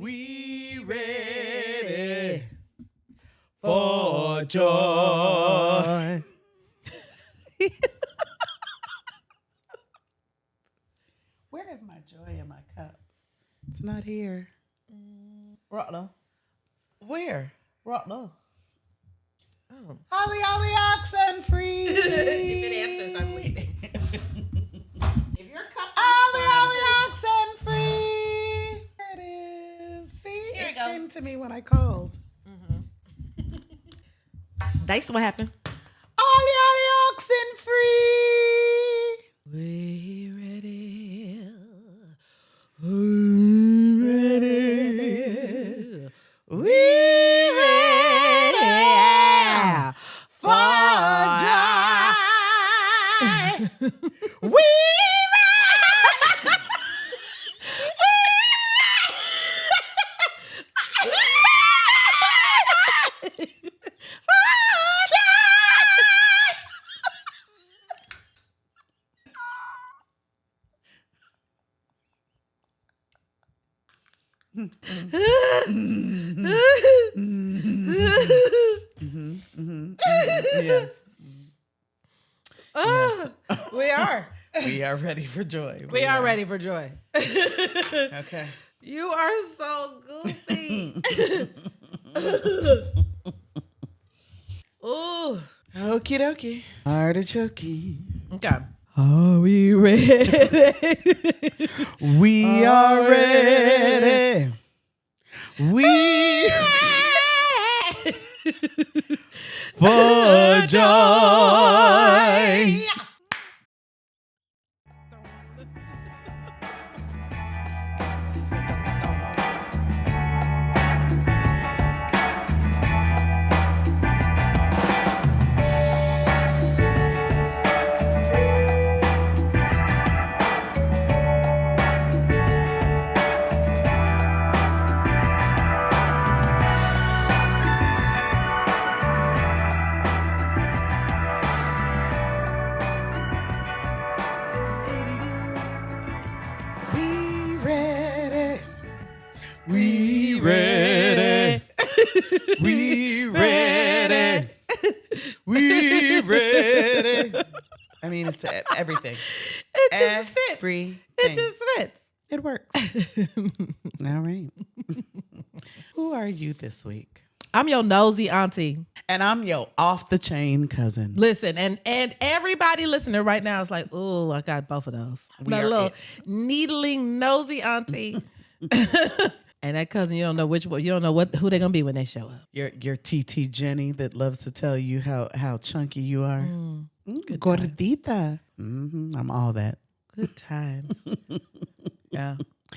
We ready for joy. Where is my joy in my cup? It's not here. Right now. Where? Right now. Oh. Holly, oxen free. If it answers, I'm leaving. If your cup Holly, oxen free. There it is. See, Here we it go. came to me when I called. That's what happened. Holly, oxen free. We ready. We ready. We ready for joy. We Yes. We are. We are ready for joy. We are ready for joy. Okay. You are so goofy. Ooh. Okie dokie. Artichoke. Okay. Are we ready? We are ready. We for joy. We ready. We ready. We ready. We ready. I mean, it's everything. It just fits. Everything. It just fits. It works. All right. Who are you this week? I'm your nosy auntie. And I'm your off the chain cousin. Listen, and everybody listening right now is like, oh, I got both of those. We That are little it. needling nosy auntie. And that cousin, you don't know which one, you don't know who they're gonna be when they show up. Your TT Jenny that loves to tell you how chunky you are. Good Gordita. I'm all that. Good times. Yeah.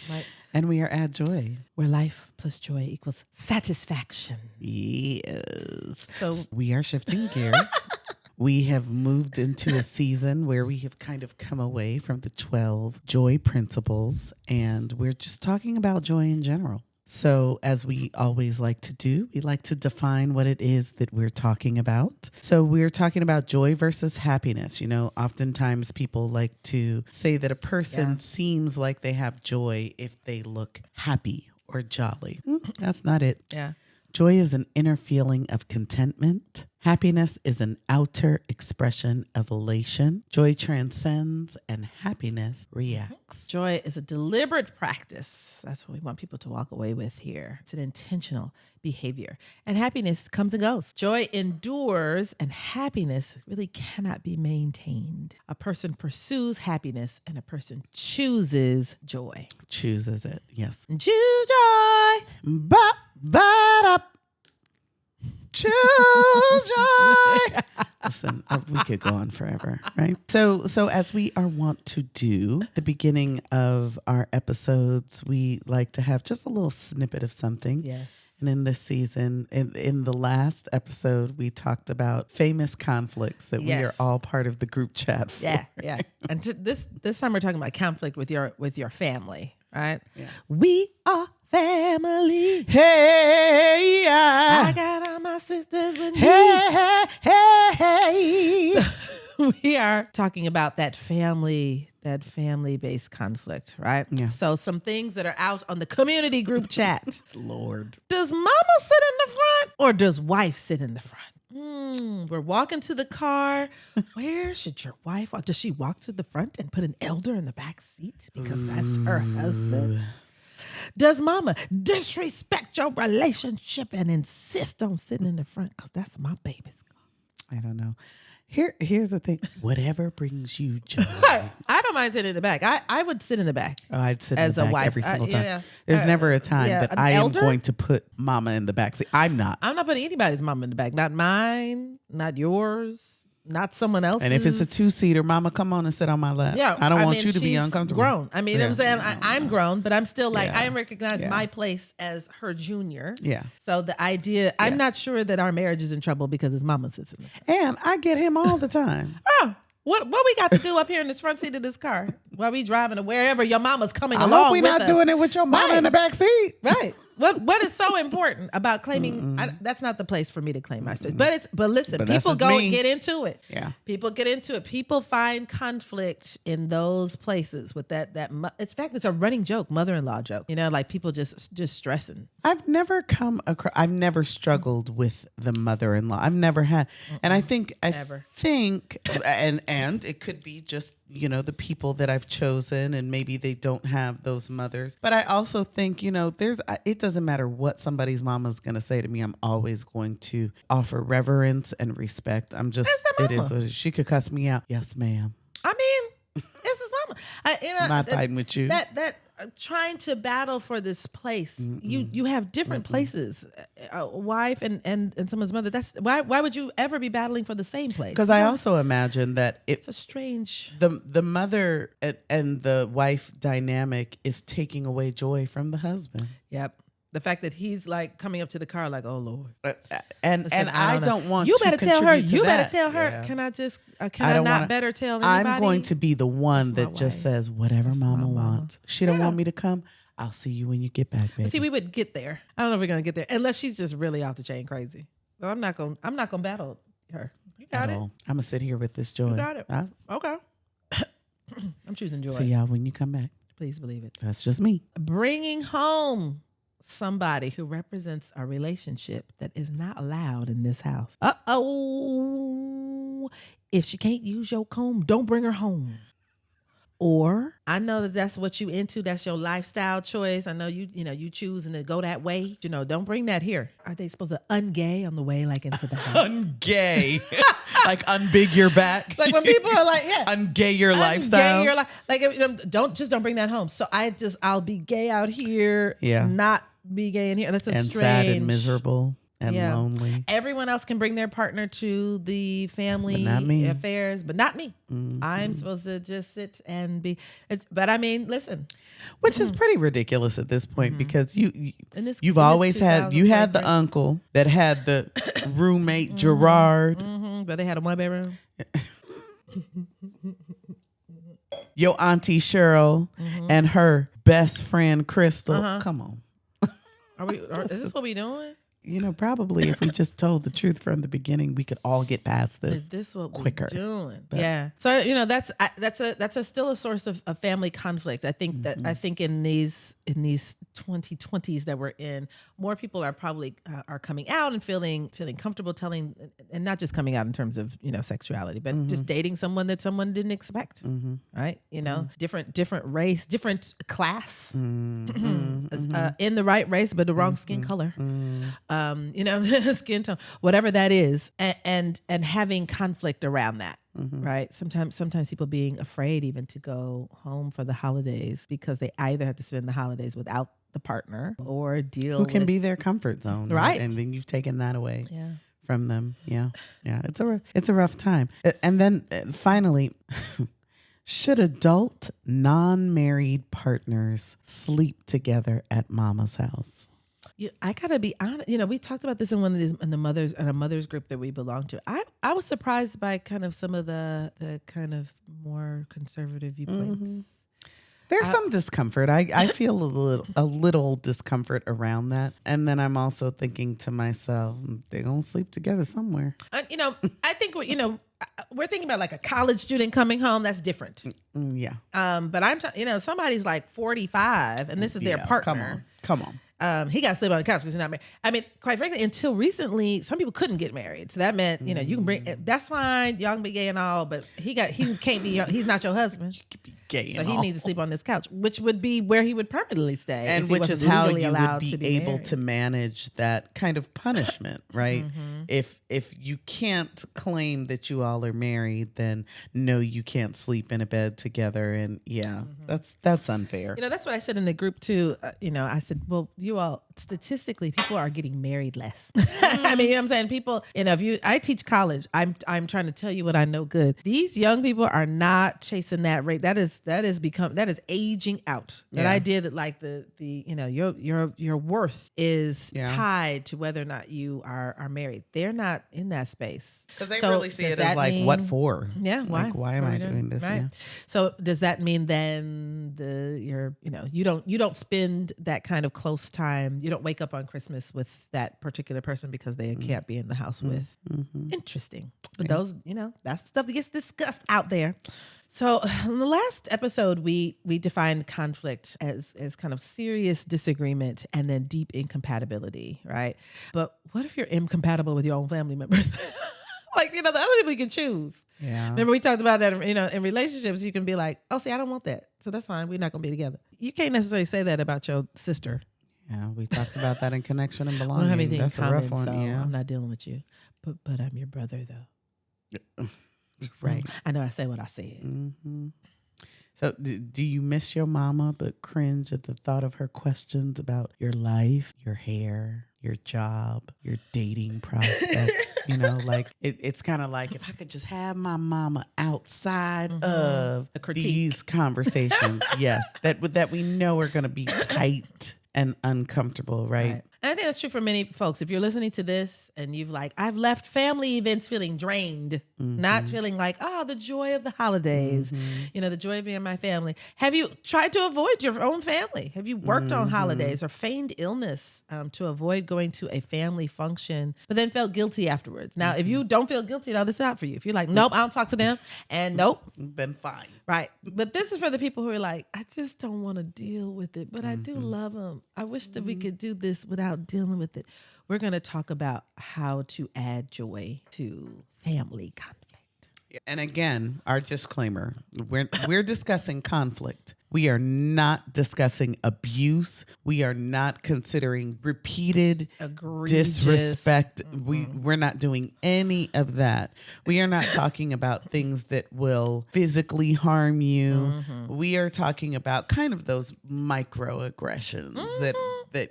Like, And we are addJOY. where life plus joy equals satisfaction. Yes. So We are shifting gears. We have moved into a season where we have kind of come away from the 12 joy principles, and we're just talking about joy in general. So, as we always like to do, we like to define what it is that we're talking about. So, we're talking about joy versus happiness. You know, oftentimes people like to say that a person seems like they have joy if they look happy or jolly. That's not it. yeah. Joy is an inner feeling of contentment. Happiness is an outer expression of elation. Joy transcends and happiness reacts. Joy is a deliberate practice. That's what we want people to walk away with here. It's an intentional behavior. And happiness comes and goes. Joy endures, and happiness really cannot be maintained. A person pursues happiness, and a person chooses joy. Chooses it, yes. Choose joy. Ba-da. Choose joy. Listen, we could go on forever, right? So as we are wont to do, the beginning of our episodes, we like to have just a little snippet of something. Yes. And in this season, in the last episode, we talked about famous conflicts that we are Yes. all part of the group chat for. Yeah. And this time we're talking about conflict with your family, right? Yeah. We are family. Hey, I got all my sisters with me. hey. We are talking about that family that family-based conflict, right? Yeah. So some things that are out on the community group chat. Lord. Does mama sit in the front or does wife sit in the front? We're walking to the car. Where should your wife walk? Does she walk to the front and put an elder in the back seat because that's her husband? Does mama disrespect your relationship and insist on sitting in the front because that's my baby's car? I don't know. Here's the thing. Whatever brings you joy. I don't mind sitting in the back. I would sit in the back. Oh, I'd sit As in a the back wife. every single time. Yeah. There's never a time that an I am elder? going to put mama in the back seat. I'm not. I'm not putting anybody's mama in the back. Not mine, not yours, not someone else's. And if it's a 2-seater, mama, come on and sit on my lap. yeah, I don't want mean, you to be she's uncomfortable. Grown. I mean, you know what I'm Yeah. saying? I'm grown, but I'm still like, Yeah. I recognize Yeah. my place as her junior. Yeah. So the idea, I'm not sure that our marriage is in trouble because his mama sits in the front. And I get him all the time. Oh, what we got to do up here in the front seat of this car while we driving to wherever your mama's coming I along hope we're with not us. doing it with your mama Right. in the back seat. Right. What is so important about claiming? That's not the place for me to claim my space. But listen, But that's people just go me. and get into it. Yeah. People get into it. People find conflict in those places with that. In fact, it's a running joke, mother-in-law joke. You know, like people just stressing. I've never I've never struggled with the mother-in-law. I've never had. And I think, Ever. and it could be just, the people that I've chosen and maybe they don't have those mothers. But I also think, it doesn't matter what somebody's mama's going to say to me. I'm always going to offer reverence and respect. That's the it is mama. what she could cuss me out. Yes, ma'am. I mean, it's his mama. I'm not fighting with you. That trying to battle for this place. You have different places. A wife and someone's mother. That's why would you ever be battling for the same place? Because I also imagine that it's a strange. the mother and the wife dynamic is taking away joy from the husband. Yep. The fact that he's like coming up to the car like, oh Lord. And Listen, I don't want you to better tell her. contribute to You better that. tell her. Yeah. Can I just? I Can I don't not wanna- better tell anybody? I'm going to be the one That's my that just wife. says whatever That's my mama mama. wants. She don't Yeah. want me to come. I'll see you when you get back, baby. See, we would get there. I don't know if we're gonna get there unless she's just really off the chain crazy. So I'm not gonna battle her. You got it. I'm gonna sit here with this joy. You got it. I'll Okay. I'm choosing joy. see y'all when you come back. Please believe it. That's just me. Bringing home somebody who represents a relationship that is not allowed in this house. Uh-oh. If she can't use your comb, don't bring her home. Or I know that that's what you into. That's your lifestyle choice. I know you choosing to go that way. Don't bring that here. Are they supposed to ungay on the way like into the house? Ungay. Like unbig your back. Like when people are like, yeah. Ungay your lifestyle. Ungay your like don't bring that home. So I'll be gay out here. Yeah. Not be gay in here. That's a and strange. sad and miserable and Yeah. lonely. Everyone else can bring their partner to the family But not me. affairs, but not me. Mhm. I'm supposed to just sit and be. But I mean, listen. Which is pretty ridiculous at this point because In this, you've in this always had the 2023 uncle that had the roommate Gerard, but they had a 1-bedroom. your auntie Cheryl, and her best friend Crystal. Uh-huh. Come on. Is this what we doing? Probably if we just told the truth from the beginning, we could all get past this. Is this what quicker. we're doing? But- Yeah. So that's still a source of family conflict. I think that in these 2020s that we're in, more people are probably are coming out and feeling comfortable telling, and not just coming out in terms of sexuality, but just dating someone that someone didn't expect. Right? Different race, different class, in the right race but the wrong skin color. Skin tone, whatever that is, and having conflict around that. Right. Sometimes people being afraid even to go home for the holidays because they either have to spend the holidays without the partner or deal Who can with, be their comfort zone, Right. And then you've taken that away yeah. from them. Yeah, it's a rough time. And then finally, should adult non-married partners sleep together at mama's house? I gotta be honest. We talked about this in a mother's group that we belong to. I was surprised by kind of some of the kind of more conservative viewpoints. There's some discomfort. I feel a little discomfort around that. And then I'm also thinking to myself, they're going to sleep together somewhere. I think we're thinking about like a college student coming home. That's different. Yeah. But somebody's like 45 and this is their partner. Come on. He got to sleep on the couch because he's not married. I mean, quite frankly, until recently, some people couldn't get married. So that meant, you can bring, that's fine. Y'all can be gay and all, but he can't be, he's not your husband. You could be gay So and he all. needs to sleep on this couch, which would be where he would permanently stay. And which is how you would be able to manage that kind of punishment, right? If you can't claim that you all are married, then no, you can't sleep in a bed together. And that's unfair. That's what I said in the group too. I said, well, you all, statistically, people are getting married less. I mean, I'm saying? People, I teach college. I'm trying to tell you what I know good. These young people are not chasing that rate. That is aging out. That idea that like your worth is tied to whether or not you are married. They're not in that space. Because they really see it as like, what for? Yeah, why? Like, why am I doing this? Right. Yeah. So does that mean then you don't spend that kind of close time? You don't wake up on Christmas with that particular person because they can't be in the house with. Interesting. But those, that's stuff that gets discussed out there. So in the last episode, we defined conflict as kind of serious disagreement and then deep incompatibility, right? But what if you're incompatible with your own family members? Like, the other people you can choose. Yeah. Remember we talked about that, in relationships, you can be like, oh, see, I don't want that. So that's fine. We're not going to be together. You can't necessarily say that about your sister. Yeah, we talked about that in connection and I belonging. don't have anything That's in a common, rough one. so Yeah. I'm not dealing with you. But I'm your brother, though. Right. I know I said what I said. Mm-hmm. So do you miss your mama but cringe at the thought of her questions about your life, your hair, your job, your dating prospects? Like it's kind of like if I could just have my mama outside of these conversations, yes, that we know are going to be tight and uncomfortable, right? And I think that's true for many folks. If you're listening to this and I've left family events feeling drained, not feeling like, the joy of the holidays, the joy of being my family. Have you tried to avoid your own family? Have you worked on holidays or feigned illness to avoid going to a family function, but then felt guilty afterwards? Now, if you don't feel guilty, this is not for you. If you're like, nope, I don't talk to them, and nope, then fine. Right. But this is for the people who are like, I just don't want to deal with it, but I do love them. I wish that we could do this without dealing with it. We're going to talk about how to add joy to family conflict. And again, our disclaimer, we're discussing conflict. We are not discussing abuse. We are not considering repeated Egregious. disrespect. We're not doing any of that. We are not talking about things that will physically harm you. We are talking about kind of those microaggressions that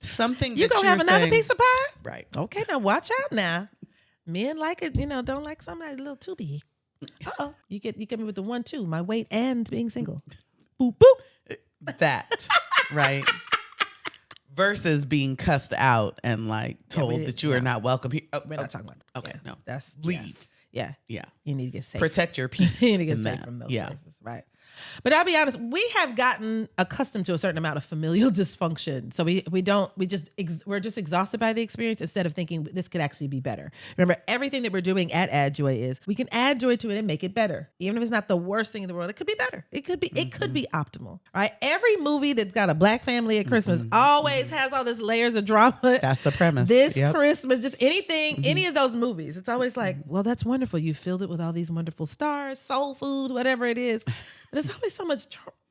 something You that gonna you're have another saying, piece of pie? right? Okay, now watch out now. Men like it, don't like somebody a little too big. Uh-oh. You come in with the 1-2, my weight and being single. Boop, boop. That, right? Versus being cussed out and told that you are not welcome here. We're not talking about that. Okay, Yeah, no. That's Leave. Yeah. Yeah. You need to get safe. Protect your peace. You need to get in safe that. from those Yeah. places. Right. But I'll be honest, we have gotten accustomed to a certain amount of familial dysfunction. So we're just exhausted by the experience instead of thinking this could actually be better. Remember, everything that we're doing at addJOY is we can add joy to it and make it better. Even if it's not the worst thing in the world, it could be better. It could be optimal. Right? Every movie that's got a black family at Christmas always has all these layers of drama. That's the premise. This Christmas, just anything, any of those movies. It's always like, well, that's wonderful. You filled it with all these wonderful stars, soul food, whatever it is. But there's always so much,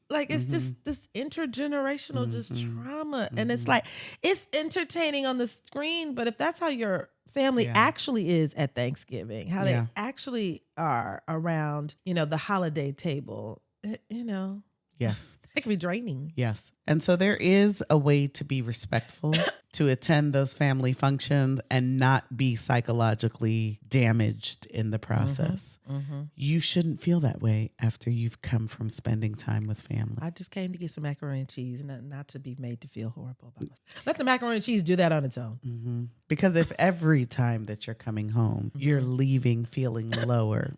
it's just this intergenerational just trauma. And it's like, it's entertaining on the screen, but if that's how your family actually is at Thanksgiving, how they actually are around, the holiday table, Yes. it can be draining. Yes. And so there is a way to be respectful, to attend those family functions and not be psychologically damaged in the process. You shouldn't feel that way after you've come from spending time with family. I just came to get some macaroni and cheese, and not to be made to feel horrible about myself. Let the macaroni and cheese do that on its own. Because if every time that you're coming home, you're leaving feeling lower,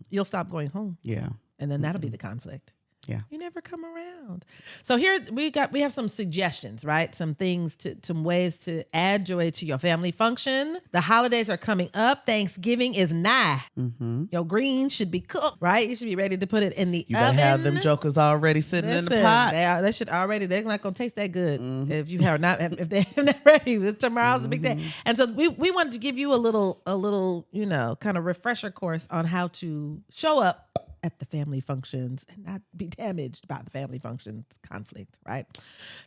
You'll stop going home. yeah. And then that'll be the conflict. Yeah. You never come around. So here we have some suggestions, right? Some things some ways to add joy to your family function. The holidays are coming up. Thanksgiving is nigh. Mm-hmm. Your greens should be cooked, right? You should be ready to put it in the You oven. better have them jokers already sitting in the pot. They should already. They're not gonna taste that good if you have not. If they're not ready. Tomorrow's a big day, and so we wanted to give you a little kind of refresher course on how to show up at the family functions and not be damaged by the family functions conflict, right?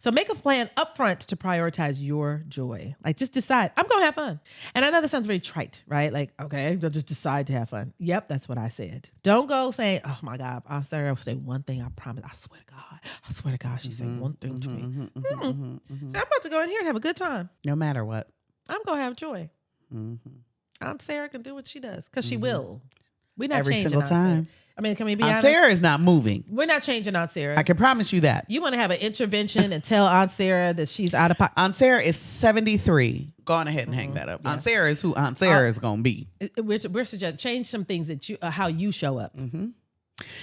So make a plan upfront to prioritize your joy. Like just decide, I'm going to have fun. And I know that sounds very trite, right? Like, okay, they'll just decide to have fun. Yep, that's what I said. Don't go saying, oh my God, Aunt Sarah will say one thing, I promise. I swear to God, she said one thing to me. So I'm about to go in here and have a good time. No matter what. I'm going to have joy. Aunt Sarah can do what she does because she will. We're not every changing single Aunt time. Sarah. I mean, can we be Aunt honest? Sarah is not moving. We're not changing Aunt Sarah. I can promise you that. You want to have an intervention and tell Aunt Sarah that she's out of pocket. Aunt Sarah is 73. Go on ahead and hang that up. Yeah. Aunt Sarah is who Aunt Sarah is going to be. We're suggesting change some things that you how you show up.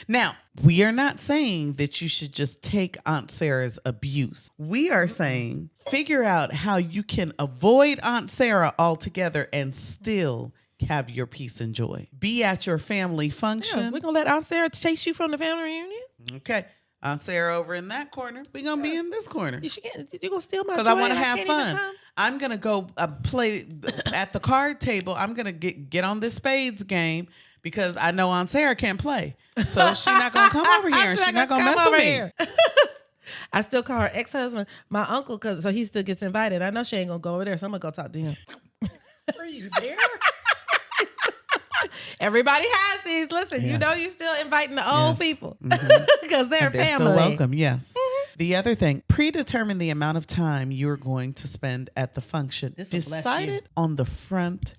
Now, we are not saying that you should just take Aunt Sarah's abuse. We are saying figure out how you can avoid Aunt Sarah altogether and still have your peace and joy. Be at your family function. Yeah, we're going to let Aunt Sarah chase you from the family reunion. Okay. Aunt Sarah over in that corner. We're going to be in this corner. You're going to steal my joy. Because I want to have fun. I'm going to go play at the card table. I'm going to get on this spades game because I know Aunt Sarah can't play. So she's not going to come over here and she's not going to mess with me. I still call her ex-husband my uncle so he still gets invited. I know she ain't going to go over there, so I'm going to go talk to him. Are you there? Everybody has these. Listen, you know you're still inviting the old people because they're family. Still welcome, yes. The other thing, predetermine the amount of time you're going to spend at the function. Decide it on the front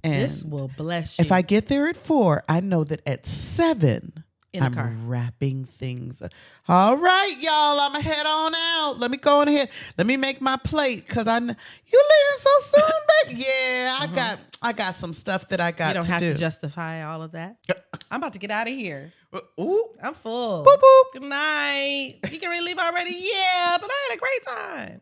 end. This will bless you. If I get there at 4, I know that at 7, in the I'm car. wrapping things up. All right, y'all, I'm going to head on out. Let me go on ahead. Let me make my plate because I know you leaving so soon, baby. Yeah, I got some stuff that I got to do. You don't have to justify all of that. I'm about to get out of here. Ooh. I'm full. Boop, boop. Good night. You can really leave already? Yeah, but I had a great time.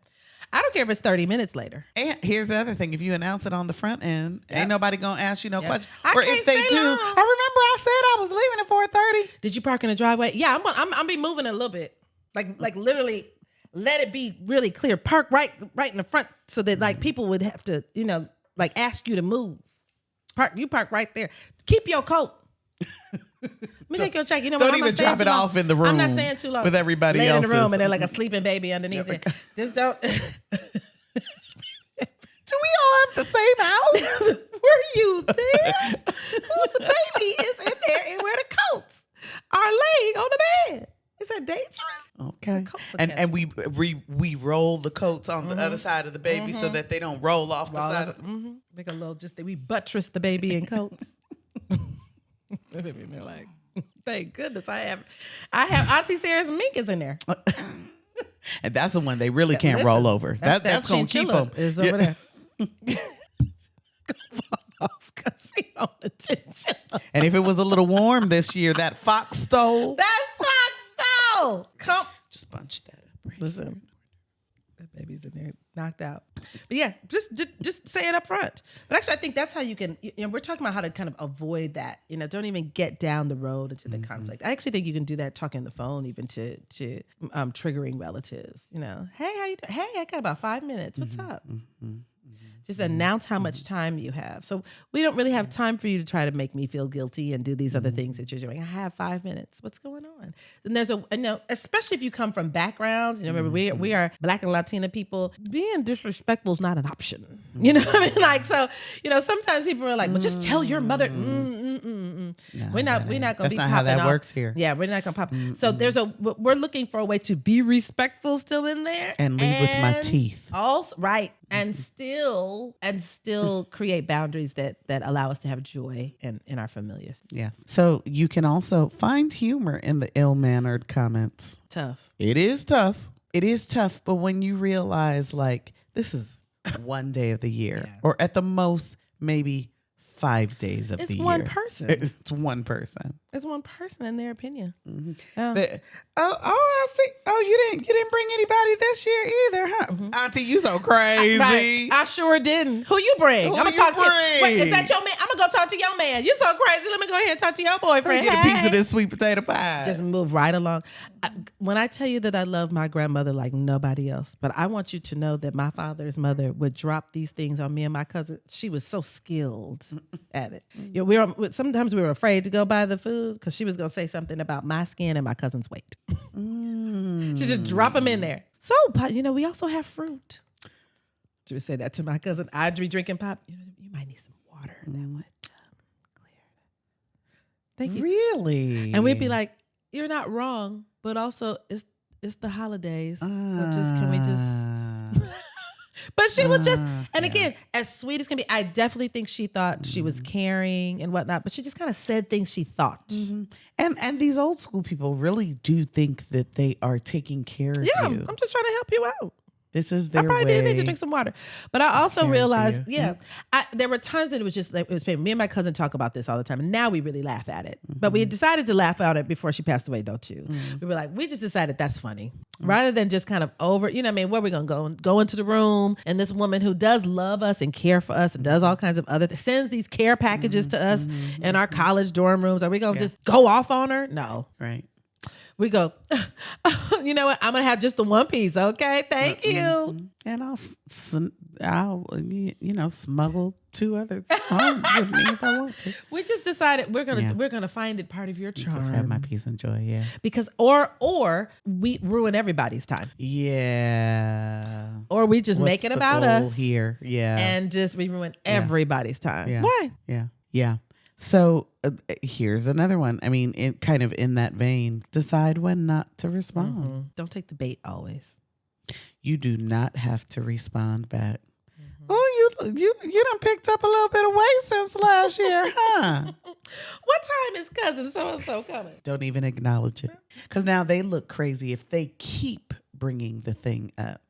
I don't care if it's 30 minutes later. And here's the other thing. If you announce it on the front end, ain't nobody going to ask you no questions. Or if they do, long. I remember I said I was leaving at 4:30. Did you park in the driveway? Yeah, I'm be moving a little bit. Like literally let it be really clear. Park right in the front so that like people would have to, like ask you to move. You park right there. Keep your coat. Let me take your check. You know what? Don't even drop it off in the room. I'm not staying too long. With everybody else. else. In the room and they're like a sleeping baby underneath it. Just don't. Do we all have the same house? Were you there? Whose baby is in there and where the coats are laying on the bed? Is that dangerous? Okay. And we roll the coats on the other side of the baby so that they don't roll off the side. Make a little we buttress the baby in coats. They're like, thank goodness I have Auntie Sarah's mink is in there. And that's the one they really can't roll over. That's going to keep them. Is over there. Fall off 'cause she on the chinchilla. And if it was a little warm this year, that fox stole. Come. Just bunch that up. Right. Listen. That baby's in there knocked out. But yeah, just say it up front. But actually, I think that's how you can, we're talking about how to kind of avoid that. Don't even get down the road into the conflict. I actually think you can do that talking on the phone, even to triggering relatives. Hey, how you doing? Hey, I got about 5 minutes. What's up? Just announce how much time you have. So we don't really have time for you to try to make me feel guilty and do these other things that you're doing. I have 5 minutes. What's going on? And there's especially if you come from backgrounds, remember we are Black and Latina people, being disrespectful is not an option. You know what I mean? Like, so, sometimes people are like, well, just tell your mother. No, we're not going to be popping That's not how that works here. Yeah, we're not going to pop. So we're looking for a way to be respectful still in there. And leave with my teeth. Also, right. And still create boundaries that allow us to have joy in our familiars. Yes. So you can also find humor in the ill-mannered comments. Tough. It is tough. It is tough. But when you realize like this is one day of the year or at the most maybe 5 days of the year. It's one person. It's one person. It's one person and their opinion. Mm-hmm. Yeah. I see. Oh, you didn't bring anybody this year either, huh? Mm-hmm. Auntie, you so crazy. Right. I sure didn't. Who you bring? Who I'm gonna you talk to bring? Wait, is that your man? I'm gonna go talk to your man. You so crazy. Let me go ahead and talk to your boyfriend. Get a piece of this sweet potato pie. Just move right along. When I tell you that I love my grandmother like nobody else, but I want you to know that my father's mother would drop these things on me and my cousin. She was so skilled at it. You know, sometimes we were afraid to go buy the food because she was going to say something about my skin and my cousin's weight. She just drop them in there. So, you know, we also have fruit. She would say that to my cousin. I'd be drinking pop. You might need some water. That would clear. Thank you. Really? And we'd be like, you're not wrong, but also it's the holidays. So just can we just But she was just, and again, as sweet as can be, I definitely think she thought she was caring and whatnot, but she just kind of said things she thought. Mm-hmm. And these old school people really do think that they are taking care of you. Yeah, I'm just trying to help you out. This is their way. I probably did need to drink some water. But I also realized, Mm-hmm. there were times that it was just, it was painful. Me and my cousin talk about this all the time. And now we really laugh at it. But we decided to laugh at it before she passed away, don't you? We were like, we just decided that's funny. Rather than just kind of over, you know what I mean? Where are we going to go into the room? And this woman who does love us and care for us and does all kinds of other things, sends these care packages to us in our college dorm rooms. Are we going to just go off on her? No. Right. We go, you know what? I'm going to have just the one piece. Okay. Thank you. And I'll smuggle 2 others home with me if I want to. We just decided we're gonna find it part of your charm. Just have my peace and joy, yeah. Because or we ruin everybody's time. Yeah. Or we just make it about us here. Yeah. and just we ruin everybody's time. Yeah. Why? Yeah. So here's another one. I mean, kind of in that vein, decide when not to respond. Don't take the bait always. You do not have to respond back. Oh, you done picked up a little bit of weight since last year, huh? What time is cousin so-and-so coming? Don't even acknowledge it. Because now they look crazy if they keep bringing the thing up.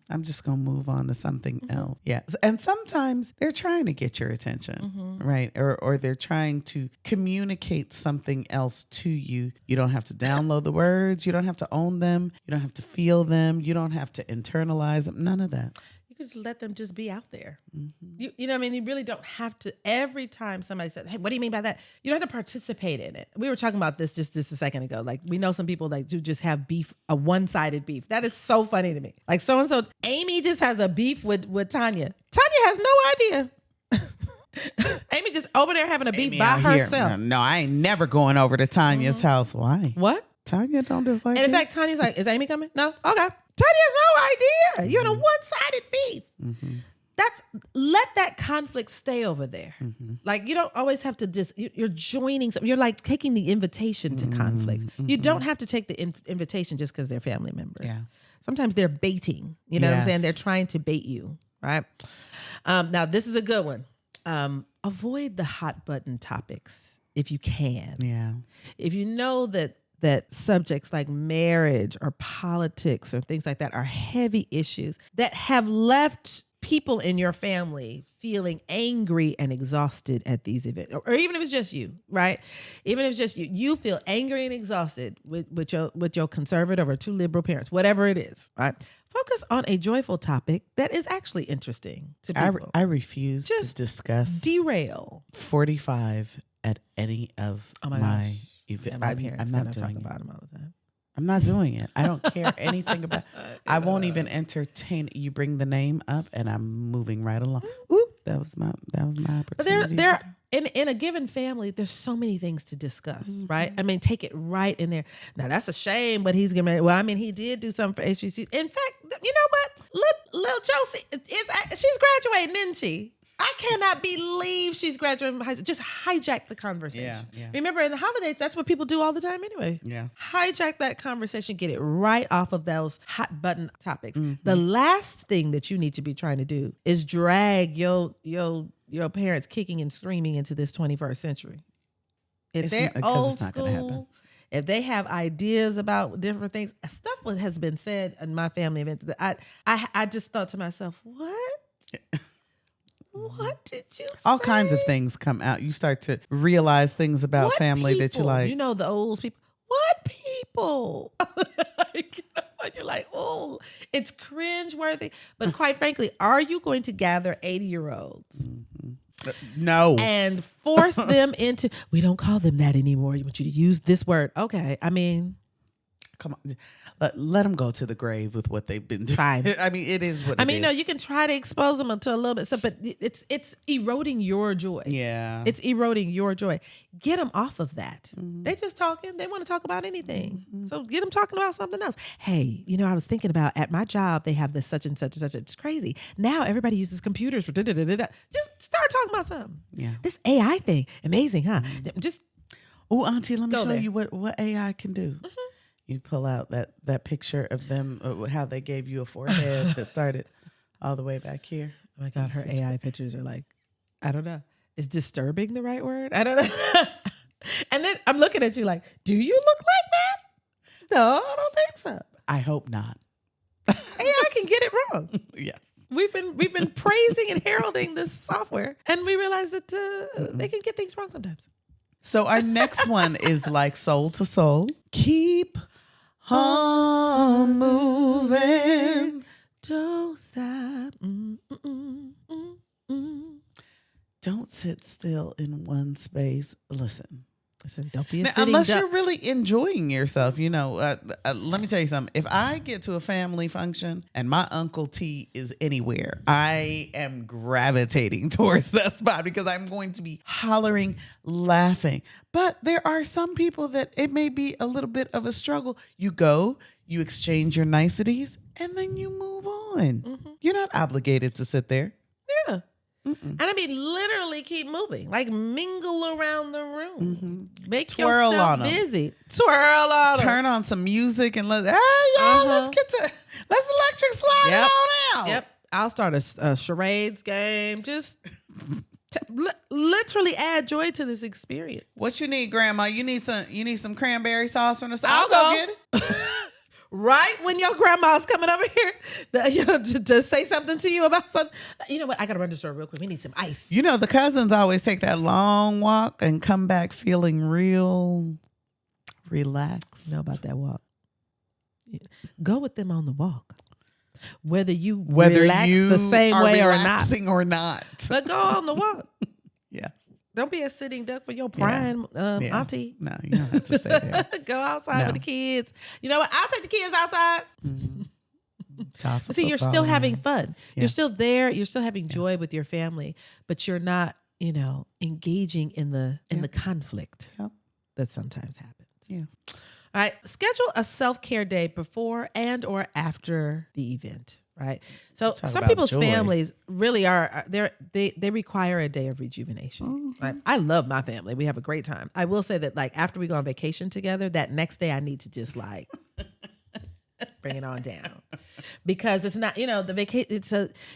I'm just going to move on to something else. Yeah. And sometimes they're trying to get your attention, right? Or they're trying to communicate something else to you. You don't have to download the words. You don't have to own them. You don't have to feel them. You don't have to internalize them. None of that. You just let them just be out there. You know what I mean? You really don't have to. Every time somebody says, hey, what do you mean by that? You don't have to participate in it. We were talking about this just a second ago. Like, we know some people like do just have beef, a one-sided beef. That is so funny to me. Like, so-and-so, Amy just has a beef with Tanya. Tanya has no idea. Amy just over there having a beef by herself. No, I ain't never going over to Tanya's house. Why? What? Tanya don't dislike And in fact, Tanya's like, is Amy coming? No? Okay. Tanya has no idea. You're in a one-sided beef. Let that conflict stay over there. Like, you don't always have to just, you're joining something. You're like taking the invitation to conflict. You don't have to take the invitation just because they're family members. Yeah. Sometimes they're baiting. You know what I'm saying? They're trying to bait you, right? Now, this is a good one. Avoid the hot button topics if you can. Yeah. If you know that subjects like marriage or politics or things like that are heavy issues that have left people in your family feeling angry and exhausted at these events, or even if it's just you, right? Even if it's just you feel angry and exhausted with your conservative or 2 liberal parents, whatever it is, right? Focus on a joyful topic that is actually interesting to people. I refuse to discuss derail 45 at any of my events. my parents I'm not talk doing about them all the time. I'm not doing it. I don't care anything about I won't even entertain it. You bring the name up and I'm moving right along. Ooh, that was my opportunity. But there in a given family, there's so many things to discuss, right? I mean, take it right in there. Now that's a shame, but he's gonna. Well, I mean, he did do something for HBCUs. In fact, you know what? Little Josie she's graduating, isn't she? I cannot believe she's graduating from high school. Just hijack the conversation. Yeah. Remember, in the holidays, that's what people do all the time anyway. Yeah. Hijack that conversation, get it right off of those hot button topics. The last thing that you need to be trying to do is drag your parents kicking and screaming into this 21st century. If they're old school, if they have ideas about different things, stuff has been said in my family events that I just thought to myself, what? What did you All say? kinds of things come out. You start to realize things about What family that you people? like. You know, the old people. What people? Like, you're like, oh, it's cringeworthy. But quite frankly, are you going to gather 80-year-olds No. and force them into, we don't call them that anymore. You want you to use this word. Okay. I mean, Come on. Let them go to the grave with what they've been doing. Fine. I mean, it is what I it mean, is. no, you can try to expose them to a little bit stuff, but it's eroding your joy. Yeah. It's eroding your joy. Get them off of that. Mm-hmm. They just talking. They want to talk about anything. So get them talking about something else. Hey, I was thinking about at my job, they have this such and such and such. It's crazy. Now everybody uses computers for da-da-da-da-da. Just start talking about something. Yeah. This AI thing. Amazing, huh? Just Oh, Auntie, let me Go show there. you what AI can do. You pull out that picture of them, how they gave you a forehead that started all the way back here. Oh my God, her AI pictures are like, I don't know. Is disturbing the right word? I don't know. And then I'm looking at you like, do you look like that? No, I don't think so. I hope not. AI can get it wrong. Yes. We've been praising and heralding this software, and we realize that they can get things wrong sometimes. So our next one is like soul to soul. Keep on moving. Don't stop. Don't sit still in one space. Listen, don't be a now, sitting unless duck. you're really enjoying yourself. Let me tell you something. If I get to a family function and my Uncle T is anywhere, I am gravitating towards that spot because I'm going to be hollering, laughing. But there are some people that it may be a little bit of a struggle. You go, you exchange your niceties, and then you move on. You're not obligated to sit there. Yeah. And I mean, literally keep moving, like mingle around the room, make Twirl yourself on 'em. busy, twirl on 'em. Turn on some music and let's let's electric slide Yep. it on out. Yep, I'll start a charades game. Just literally add joy to this experience. What you need, Grandma? You need some cranberry sauce from the store. I'll I'll go go. get it. Right when your grandma's coming over here to say something to you about something. You know what? I got to run to the store real quick. We need some ice. You know, the cousins always take that long walk and come back feeling real relaxed. You know about that walk. Yeah. Go with them on the walk. Whether you Whether relax you the same are way or not. relaxing or not. But go on the walk. Yeah. Don't be a sitting duck for your prime auntie. No, you don't have to stay there. Go outside with the kids. You know what? I'll take the kids outside. Toss a See, you're football still having around. fun. Yeah. You're still there. You're still having joy with your family, but you're not, engaging in the conflict Yep. that sometimes happens. Yeah. All right. Schedule a self-care day before and or after the event. Right. So Talk some about people's joy. families really they require a day of rejuvenation. Right. I love my family. We have a great time. I will say that like after we go on vacation together, that next day I need to just like bring it on down. Because it's not, the vacation, it's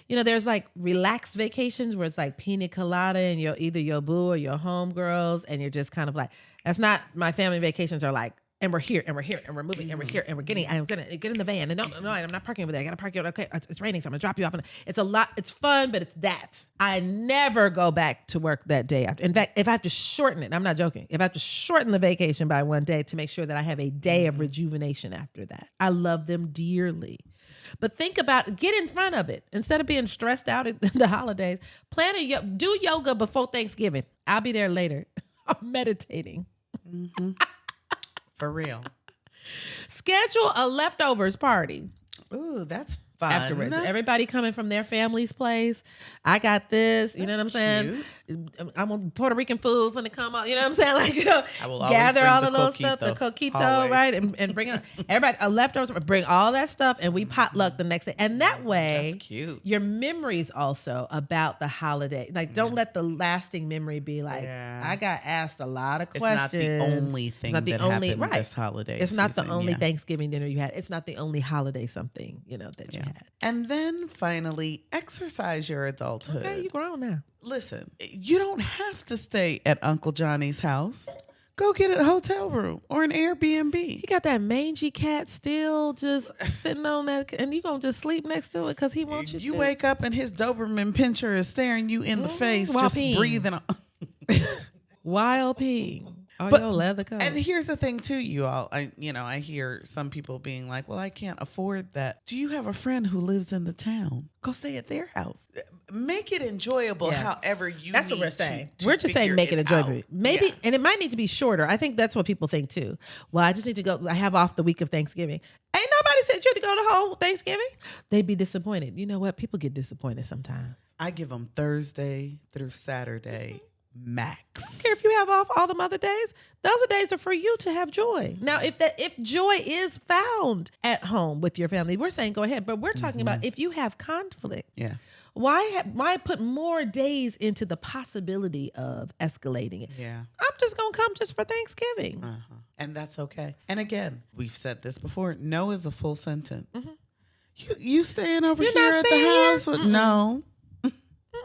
there's like relaxed vacations where it's like pina colada and you're either your boo or your homegirls and you're just kind of like, that's not, my family vacations are like, and we're here, and we're here, and we're moving, and we're here, and I'm gonna get in the van. And no, I'm not parking over there. I gotta park you. Okay, it's raining, so I'm gonna drop you off. And it's a lot. It's fun, but it's that. I never go back to work that day after. In fact, if I have to shorten it, I'm not joking. If I have to shorten the vacation by one day to make sure that I have a day of rejuvenation after that, I love them dearly. But think about, get in front of it instead of being stressed out at the holidays. Do yoga before Thanksgiving. I'll be there later. I'm meditating. For real. Schedule a leftovers party Ooh, that's fun. afterwards. Everybody coming from their family's place. I got this. You know what I'm saying? I'm on Puerto Rican food finna come out. You know what I'm saying? Like, I will always gather bring all the the little stuff, the coquito, always. right? And bring everybody a leftovers. Bring all that stuff, and we potluck the next day. And that way, That's cute. your memories also about the holiday. Like, don't let the lasting memory be like, Yeah. I got asked a lot of It's questions. not the only thing not the that only- happened right. this holiday It's not the season, only yeah. Thanksgiving dinner you had. It's not the only holiday something, that you had. And then finally, exercise your adulthood. Okay, you grown now. Listen, you don't have to stay at Uncle Johnny's house. Go get a hotel room or an Airbnb. He got that mangy cat still just sitting on that, and you going to just sleep next to it because he wants you to. You wake up and his Doberman pincher is staring you in the face, while just peeing. breathing. While peeing. Oh, But- your leather coat. And here's the thing too, you all. I hear some people being like, "Well, I can't afford that." Do you have a friend who lives in the town? Go stay at their house. Make it enjoyable, Yeah. however you. That's what need we're saying. to We're just saying figure make it enjoyable. out. Maybe, Yeah. and it might need to be shorter. I think that's what people think too. Well, I just need to go. I have off the week of Thanksgiving. Ain't nobody said you had to go the whole Thanksgiving. They'd be disappointed. You know what? People get disappointed sometimes. I give them Thursday through Saturday max. I don't care if you have off all the other days. Those are days are for you to have joy. Now, if joy is found at home with your family, we're saying go ahead. But we're talking about if you have conflict. Yeah. Why put more days into the possibility of escalating it? Yeah. I'm just gonna come just for Thanksgiving. And that's okay. And again, we've said this before. No is a full sentence. You staying over You're here not at the staying here? house? With, no.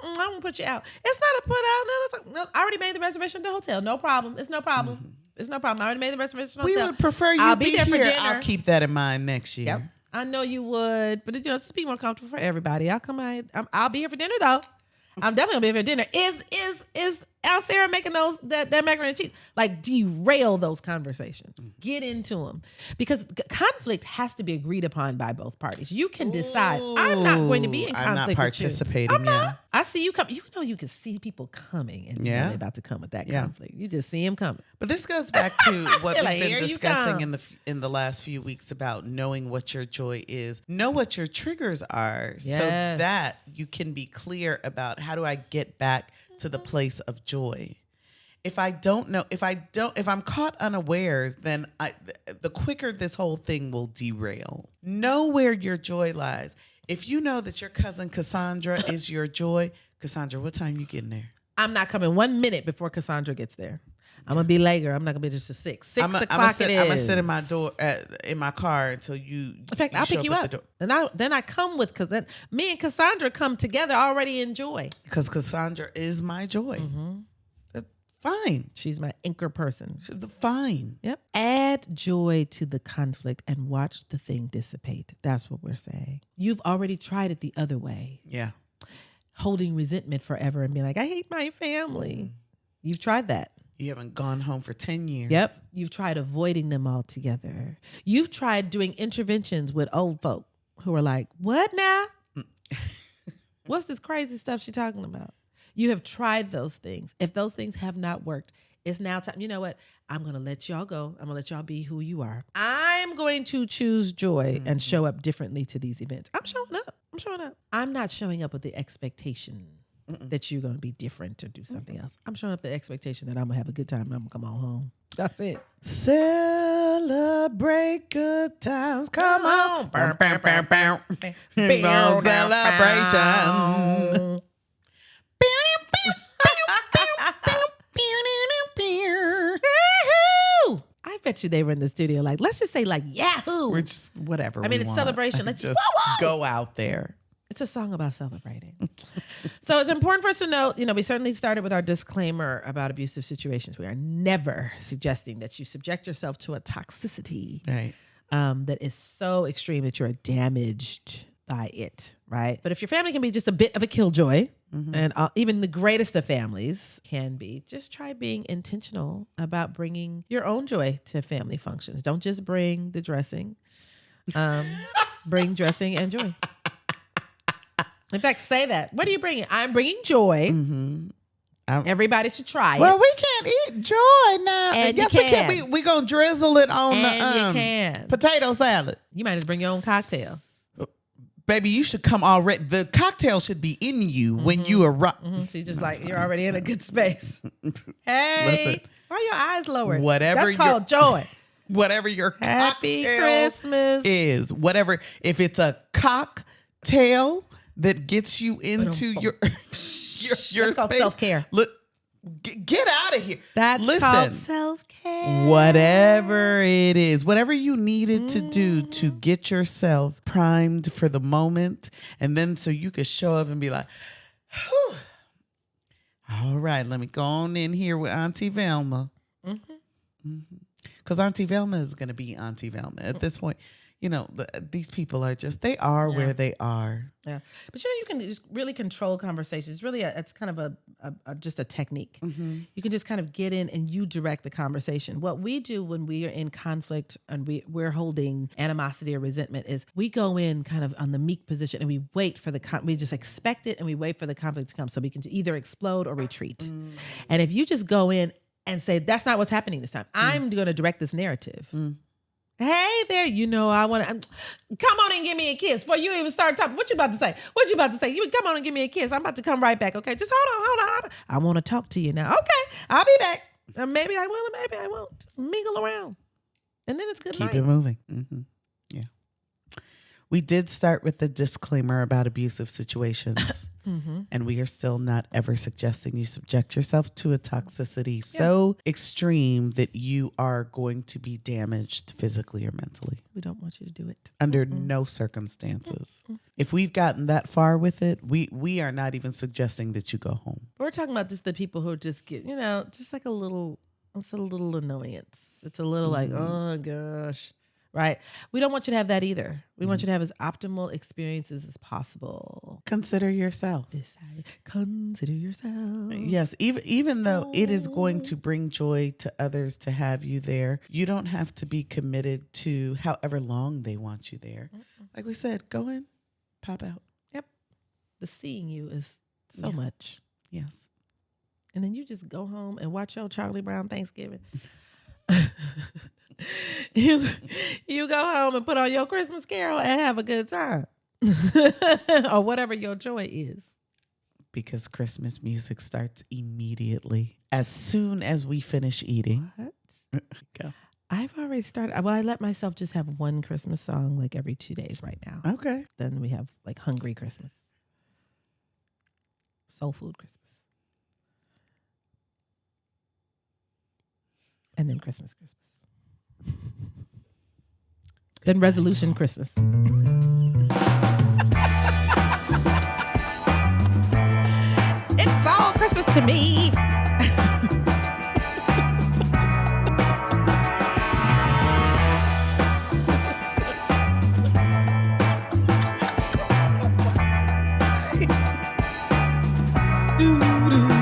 I'm gonna put you out. It's not a put out. No, I already made the reservation at the hotel. No problem. It's no problem. It's no problem. I already made the reservation at the We hotel. would prefer you I'll be be there for here. dinner. I'll keep that in mind next year. Yep. I know you would, but just be more comfortable for everybody. I'll be here for dinner though. I'm definitely gonna be here for dinner. Is Aunt Sarah making that macaroni and cheese? Like derail those conversations. Get into them because conflict has to be agreed upon by both parties. You can decide. I'm not going to be in conflict. I'm not with you. participating. I'm not. I see you come. You know you can see people coming and Yeah. they're about to come with that Yeah. conflict. You just see them coming. But this goes back to what You're we've like, been "Here you discussing come." in the last few weeks about knowing what your joy is. Know what your triggers are so Yes. that you can be clear about how do I get back to the place of joy. If I'm caught unawares, then the quicker this whole thing will derail. Know where your joy lies. If you know that your cousin Cassandra is your joy, Cassandra, what time you getting there? I'm not coming 1 minute before Cassandra gets there. I'm gonna be later. I'm not gonna be just a 6 o'clock. It is. I'm gonna sit in my door in my car until you. In fact, I'll pick you up, and then I come with because me and Cassandra come together already in joy. Because Cassandra is my joy. That's fine. She's my anchor person. Fine. Yep. Add joy to the conflict and watch the thing dissipate. That's what we're saying. You've already tried it the other way, Yeah. holding resentment forever and being like, I hate my family. You've tried that. You haven't gone home for 10 years. Yep. You've tried avoiding them altogether. You've tried doing interventions with old folk who are like, what now? What's this crazy stuff she's talking about? You have tried those things. If those things have not worked, it's now time. You know what? I'm going to let y'all go. I'm going to let y'all be who you are. I'm going to choose joy and show up differently to these events. I'm showing up. I'm not showing up with the expectation that you're going to be different or do something else. I'm showing up the expectation that I'm going to have a good time and I'm going to come on home. That's it. Celebrate good times. Come on. Bow, No celebration. Yahoo! I bet you they were in the studio like, let's just say like Yahoo. We're just whatever. I mean, we it's want. celebration. Let's just whoa, whoa. go out there. It's a song about celebrating. So it's important for us to note, we certainly started with our disclaimer about abusive situations. We are never suggesting that you subject yourself to a toxicity Right. that is so extreme that you're damaged by it, right? But if your family can be just a bit of a killjoy, and even the greatest of families can be, just try being intentional about bringing your own joy to family functions. Don't just bring the dressing. Bring dressing and joy. In fact, say that. What are you bringing? I'm bringing joy. Everybody should try it. Well, we can't eat joy now. And yes, you we can. We're going to drizzle it on And the you can. potato salad. You might just bring your own cocktail. Baby, you should come already. The cocktail should be in you when you arrive. So you just like, you're already in a good space. Hey, Listen. why are your eyes lowered? Whatever That's called joy. Whatever your Happy cocktail Christmas. is. Whatever. If it's a cocktail that gets you into your That's called space, self-care. Look, get out of here. That's Listen, called self-care. whatever it is, whatever you needed to do to get yourself primed for the moment, and then so you could show up and be like, whew. All right, let me go on in here with Auntie Velma. Because Auntie Velma is going to be Auntie Velma at this point. These people are just, they are where they are. Yeah. But you can just really control conversations. It's really, it's kind of just a technique. You can just kind of get in and you direct the conversation. What we do when we are in conflict and we're holding animosity or resentment is we go in kind of on the meek position and we wait for we just expect it and we wait for the conflict to come so we can either explode or retreat. And if you just go in and say, that's not what's happening this time, I'm going to direct this narrative. Hey there, I want to come on and give me a kiss before you even start talking. What you about to say? What you about to say? You come on and give me a kiss. I'm about to come right back. Okay, just hold on. I want to talk to you now. Okay, I'll be back. Maybe I will, and maybe I won't. Just mingle around, and then it's good night. Keep it moving. Yeah. We did start with the disclaimer about abusive situations. And we are still not ever suggesting you subject yourself to a toxicity so extreme that you are going to be damaged physically or mentally. We don't want you to do it. Under no circumstances. If we've gotten that far with it, we are not even suggesting that you go home. We're talking about just the people who just get, just like it's a little annoyance. It's a little like, oh gosh. Right. We don't want you to have that either. We want you to have as optimal experiences as possible. Consider yourself. Consider yourself. Yes. Even though it is going to bring joy to others to have you there, you don't have to be committed to however long they want you there. Like we said, go in, pop out. Yep. The seeing you is so much. Yes. And then you just go home and watch your Charlie Brown Thanksgiving. You go home and put on your Christmas Carol and have a good time. Or whatever your joy is. Because Christmas music starts immediately. As soon as we finish eating. What? Go. I've already started. Well, I let myself just have one Christmas song like every 2 days right now. Okay. Then we have like Hungry Christmas. Soul Food Christmas. And then Christmas. Then Resolution Christmas. It's all Christmas to me. Do, do.